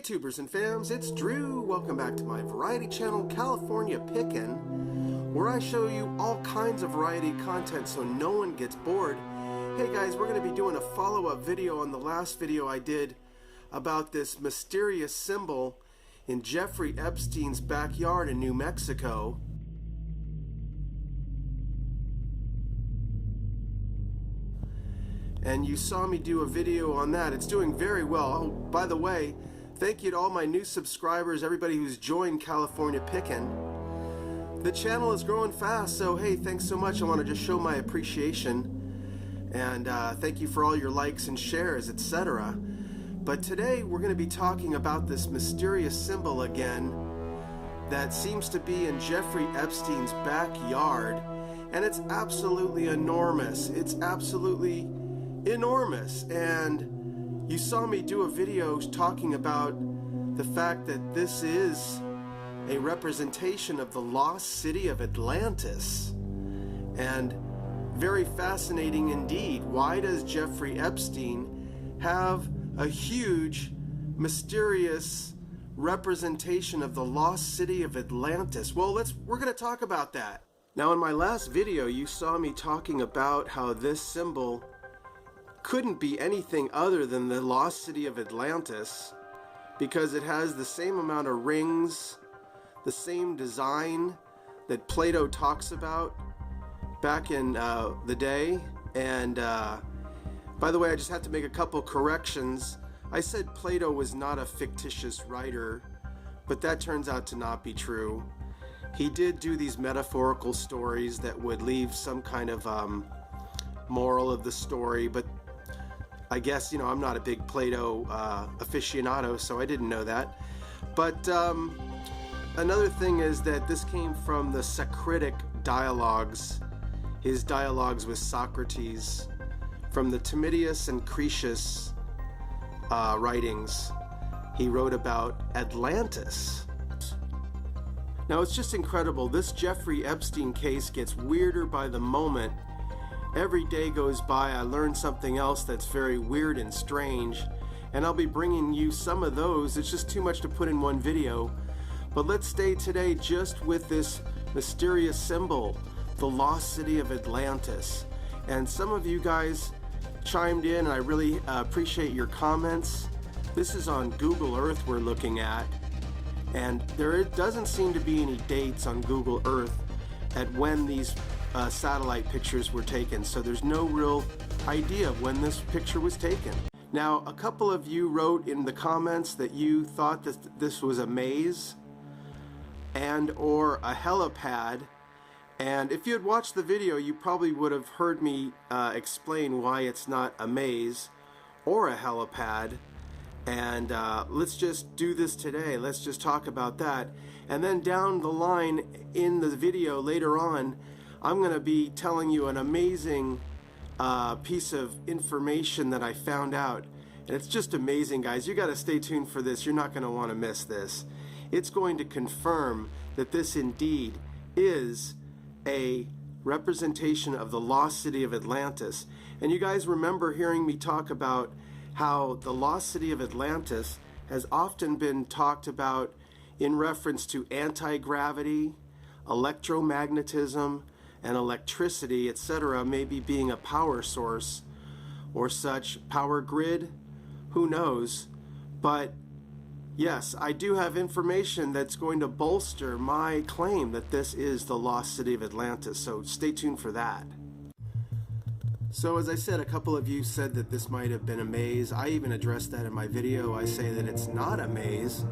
tubers and fams, it's Drew. Welcome back to my variety channel, California Pickin', where I show you all kinds of variety content so no one gets bored. Hey guys, we're going to be doing a follow-up video on the last video I did about this mysterious symbol in Jeffrey Epstein's backyard in New Mexico. And you saw me do a video on that. It's doing very well. Oh, by the way, thank you to all my new subscribers, everybody who's joined California Pickin'. The channel is growing fast, so hey, thanks so much. I want to just show my appreciation. And thank you for all your likes and shares, etc. But today we're going to be talking about this mysterious symbol again that seems to be in Jeffrey Epstein's backyard. And it's absolutely enormous. It's absolutely enormous. And you saw me do a video talking about the fact that this is a representation of the lost city of Atlantis. And very fascinating indeed. Why does Jeffrey Epstein have a huge, mysterious representation of the lost city of Atlantis? Well, we're going to talk about that. Now, in my last video, you saw me talking about how this symbol couldn't be anything other than the lost city of Atlantis because it has the same amount of rings, the same design that Plato talks about back in the day. And by the way, I just had to make a couple corrections. I said Plato was not a fictitious writer, but that turns out to not be true. He did do these metaphorical stories that would leave some kind of moral of the story, but I guess, you know, I'm not a big Plato aficionado, so I didn't know that. But another thing is that this came from the Socratic dialogues, his dialogues with Socrates, from the Timidius and Cretius writings. He wrote about Atlantis. Now, it's just incredible. This Jeffrey Epstein case gets weirder by the moment. Every day goes by, I learn something else that's very weird and strange, and I'll be bringing you some of those. It's just too much to put in one video. But let's stay today just with this mysterious symbol, the lost city of Atlantis. And some of you guys chimed in, and I really appreciate your comments. This is on Google Earth we're looking at, and there doesn't seem to be any dates on Google Earth at when these satellite pictures were taken, so there's no real idea of when this picture was taken. Now, a couple of you wrote in the comments that you thought that this was a maze and or a helipad, and if you had watched the video, you probably would have heard me explain why it's not a maze or a helipad. And let's just do this today. Let's just talk about that. And then down the line in the video later on, I'm going to be telling you an amazing piece of information that I found out. And it's just amazing, guys. You got to stay tuned for this. You're not going to want to miss this. It's going to confirm that this indeed is a representation of the lost city of Atlantis. And you guys remember hearing me talk about how the lost city of Atlantis has often been talked about in reference to anti-gravity, electromagnetism, and electricity, etc., maybe being a power source or such, power grid, who knows. But yes, I do have information that's going to bolster my claim that this is the lost city of Atlantis, so stay tuned for that. So as I said, a couple of you said that this might have been a maze. I even addressed that in my video. I say that it's not a maze.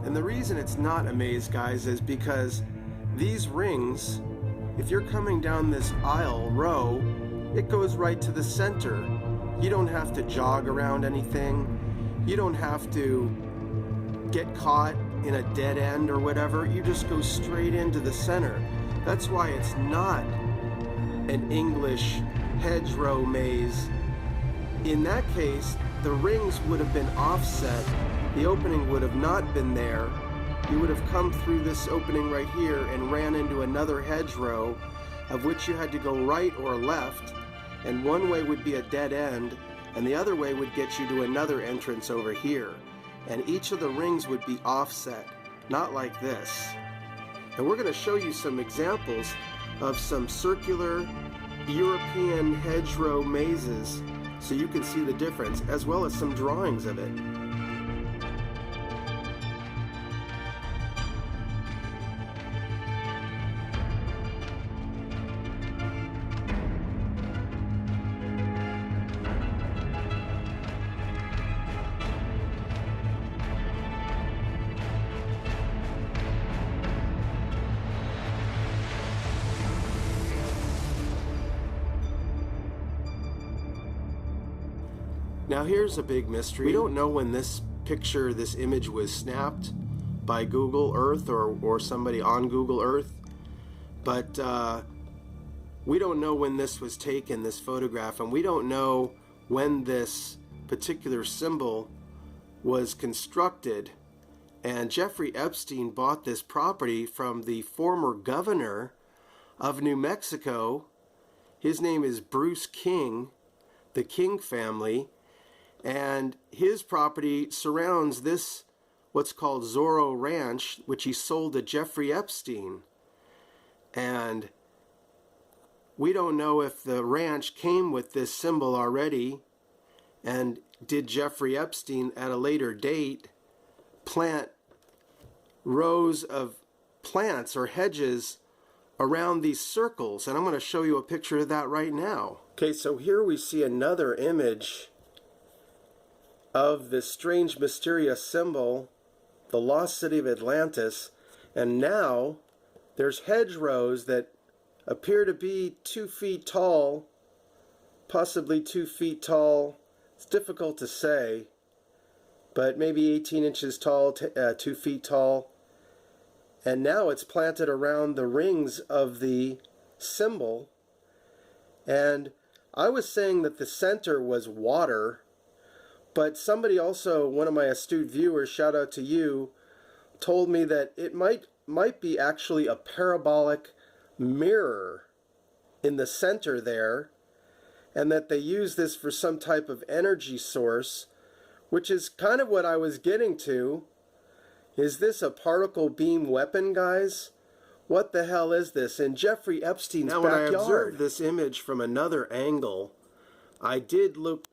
And the reason it's not a maze, guys, is because these rings, if you're coming down this aisle row, it goes right to the center. You don't have to jog around anything. You don't have to get caught in a dead end or whatever. You just go straight into the center. That's why it's not an English hedgerow maze. In that case, the rings would have been offset. The opening would have not been there. You would have come through this opening right here and ran into another hedgerow, of which you had to go right or left, and one way would be a dead end, and the other way would get you to another entrance over here. and each of the rings would be offset, not like this. And we're going to show you some examples of some circular European hedgerow mazes so you can see the difference, as well as some drawings of it. Now here's a big mystery. We don't know when this picture, this image was snapped by Google Earth or somebody on Google Earth, but we don't know when this was taken, this photograph, and we don't know when this particular symbol was constructed. And Jeffrey Epstein bought this property from the former governor of New Mexico. His name is Bruce King, the King family. And his property surrounds this, what's called Zorro Ranch, which he sold to Jeffrey Epstein. And we don't know if the ranch came with this symbol already, and did Jeffrey Epstein at a later date plant rows of plants or hedges around these circles. And I'm going to show you a picture of that right now. Okay, so here we see another image of this strange, mysterious symbol, the lost city of Atlantis, and now there's hedgerows that appear to be 2 feet tall, possibly 2 feet tall. It's difficult to say, but maybe 18 inches tall, 2 feet tall. And now it's planted around the rings of the symbol. And I was saying that the center was water, but somebody also, one of my astute viewers, shout out to you, told me that it might be actually a parabolic mirror in the center there, and that they use this for some type of energy source, which is kind of what I was getting to. Is this a particle beam weapon, guys? What the hell is this? In Jeffrey Epstein's backyard. Now, when I observed this image from another angle, I did look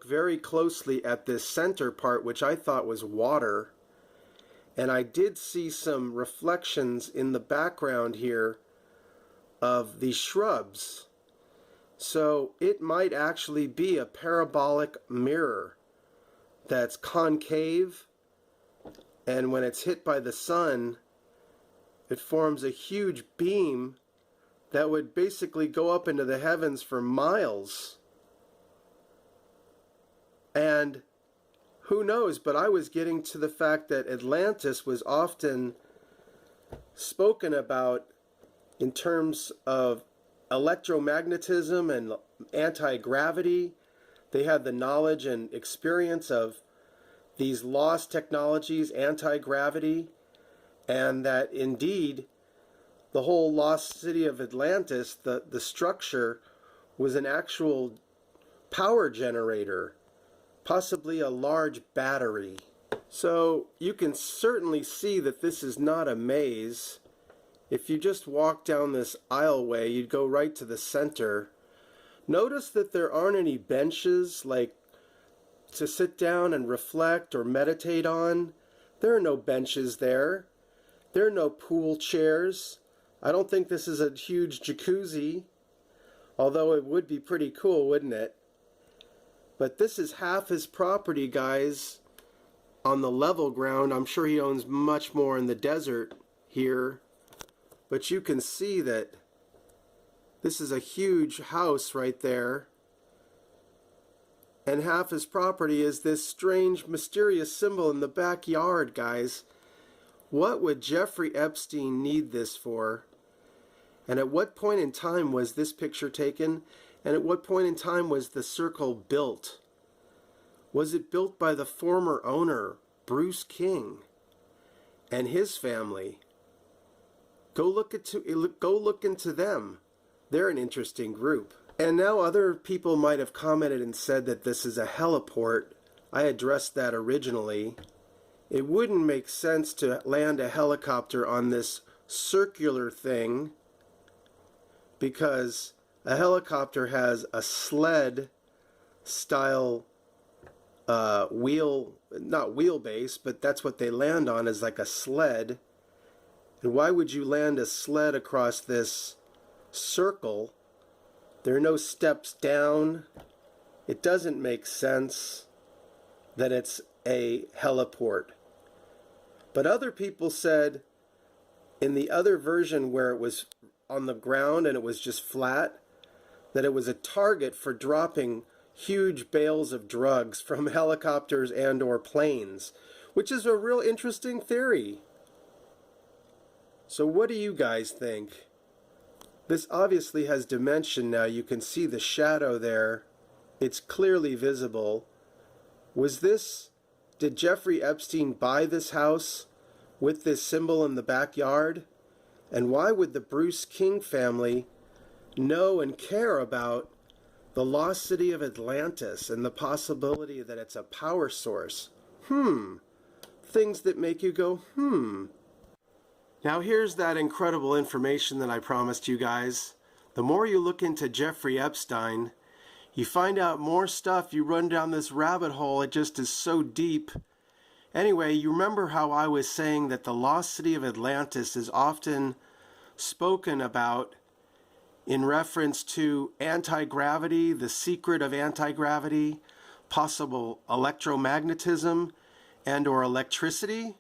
very closely at this center part, which I thought was water, and I did see some reflections in the background here of these shrubs. So it might actually be a parabolic mirror that's concave, and when it's hit by the sun, it forms a huge beam that would basically go up into the heavens for miles. And who knows, but I was getting to the fact that Atlantis was often spoken about in terms of electromagnetism and anti-gravity. They had the knowledge and experience of these lost technologies, anti-gravity, and that indeed the whole lost city of Atlantis, the structure, was an actual power generator, possibly a large battery. So you can certainly see that this is not a maze. If you just walk down this aisleway, you'd go right to the center. Notice that there aren't any benches like to sit down and reflect or meditate on. There are no benches there. There are no pool chairs. I don't think this is a huge jacuzzi, although it would be pretty cool, wouldn't it? But this is half his property, guys, on the level ground. I'm sure he owns much more in the desert here. But you can see that this is a huge house right there. And half his property is this strange, mysterious symbol in the backyard, guys. What would Jeffrey Epstein need this for? And at what point in time was this picture taken? And at what point in time was the circle built? Was it built by the former owner, Bruce King, and his family? Go look into them. They're an interesting group. And now other people might have commented and said that this is a heliport. I addressed that originally. it wouldn't make sense to land a helicopter on this circular thing, because a helicopter has a sled style not wheelbase, but that's what they land on, is like a sled. And why would you land a sled across this circle? There are no steps down. It doesn't make sense that it's a heliport. But other people said in the other version where it was on the ground and it was just flat, that it was a target for dropping huge bales of drugs from helicopters and or planes, which is a real interesting theory. So what do you guys think? This obviously has dimension now. You can see the shadow there. It's clearly visible. Did Jeffrey Epstein buy this house with this symbol in the backyard? And why would the Bruce King family know and care about the lost city of Atlantis and the possibility that it's a power source? Things that make you go, Now here's that incredible information that I promised you guys. The more you look into Jeffrey Epstein, you find out more stuff. You run down this rabbit hole. It just is so deep. Anyway, you remember how I was saying that the lost city of Atlantis is often spoken about in reference to anti-gravity, the secret of anti-gravity, possible electromagnetism, and or electricity?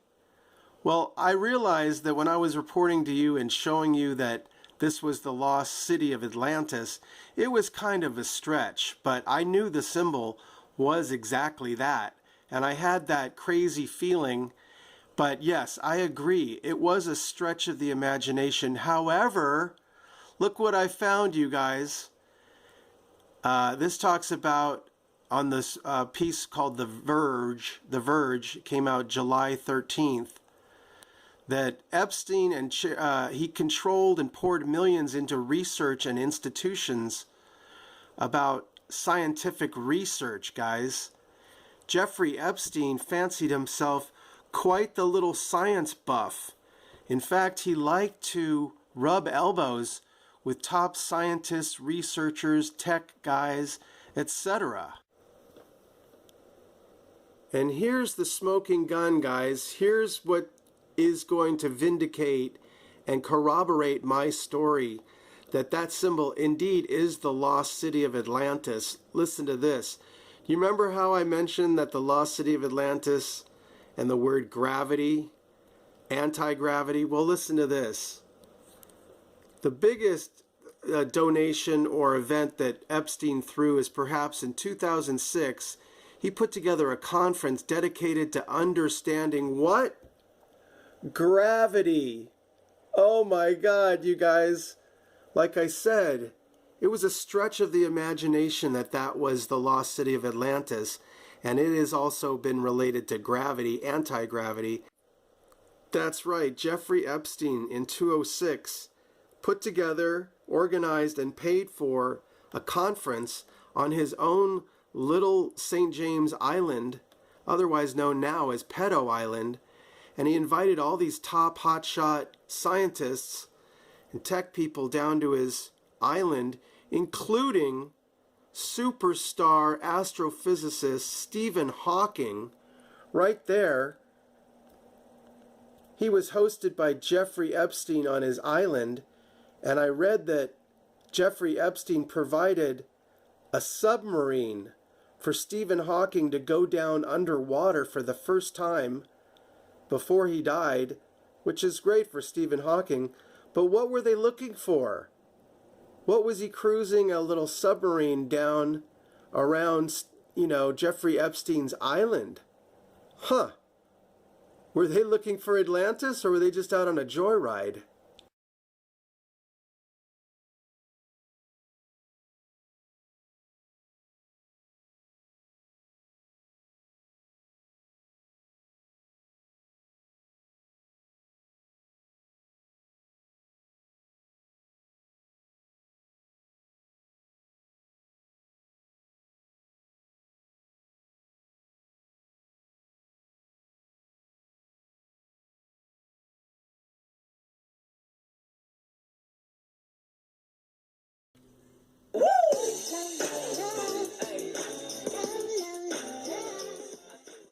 Well, I realized that when I was reporting to you and showing you that this was the lost city of Atlantis, it was kind of a stretch, but I knew the symbol was exactly that. And I had that crazy feeling. But yes, I agree, it was a stretch of the imagination. However, look what I found, you guys. This talks about, on this piece called The Verge, came out July 13th, that Epstein and he controlled and poured millions into research and institutions about scientific research, guys. Jeffrey Epstein fancied himself quite the little science buff. In fact, he liked to rub elbows with top scientists, researchers, tech guys, etc. And here's the smoking gun, guys. Here's what is going to vindicate and corroborate my story, that symbol indeed is the lost city of Atlantis. Listen to this. You remember how I mentioned that the lost city of Atlantis and the word gravity, anti-gravity? Well, listen to this. The biggest donation or event that Epstein threw is perhaps in 2006. He put together a conference dedicated to understanding what? Gravity. Oh my God, you guys. Like I said, it was a stretch of the imagination that was the lost city of Atlantis, and it has also been related to gravity, anti-gravity. That's right, Jeffrey Epstein in 2006 put together, organized, and paid for a conference on his own little St. James Island, otherwise known now as Pedo Island, and he invited all these top hotshot scientists and tech people down to his island, including superstar astrophysicist Stephen Hawking. Right there, he was hosted by Jeffrey Epstein on his island, and I read that Jeffrey Epstein provided a submarine for Stephen Hawking to go down underwater for the first time before he died, which is great for Stephen Hawking. But what were they looking for? What was he cruising a little submarine down around, Jeffrey Epstein's island? Were they looking for Atlantis, or were they just out on a joyride?